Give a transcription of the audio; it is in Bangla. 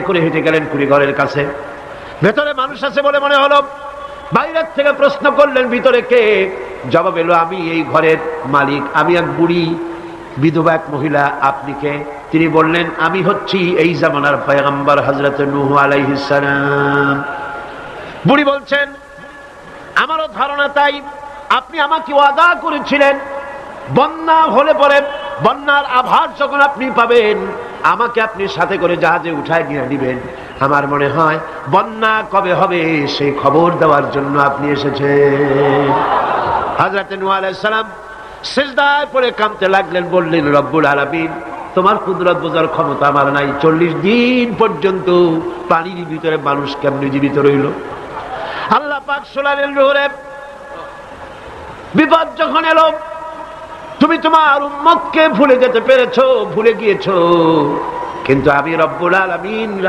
করে হেঁটে গেলেন কুড়িঘরের কাছে। ভেতরে মানুষ আছে বলে মনে হলো, বাইরের থেকে প্রশ্ন করলেন ভিতরে কে? জবাব এলো, আমি এই ঘরের মালিক, আমি এক বুড়ি বিধবা এক মহিলা। আপনি কে? তিনি বললেন, আমি হচ্ছি এই জামানার পয়গম্বর হযরত নূহ আলাইহিস সালাম। বুড়ি বলছেন, আমারও ধারণা তাই। আপনি আমাকে ওয়াদা করেছিলেন বন্যা হলে পরে, বন্যার আভাস যখন আপনি পাবেন আমাকে আপনি সাথে করে জাহাজে উঠায় নিয়ে দিবেন। আমার মনে হয় বন্যা কবে হবে সেই খবর দেওয়ার জন্য আপনি এসেছেন। হযরত নূহ আলাইহিস সালাম সিজদায় পড়ে কাঁদতে লাগলেন, বললেন, রব্বুল আলামিন, তোমার কুদরত বোঝার ক্ষমতা আমার নাই। 40 দিন পর্যন্ত পানির ভিতরে মানুষ কেমনে জীবিত রইল? আল্লাহ পাক শোনালেন, নূরে, বিপদ যখন এলো তুমি তোমার উম্মতকে ভুলে যেতে পেরেছো, ভুলে গিয়েছো, কিন্তু আমি রব্বুল আলামিন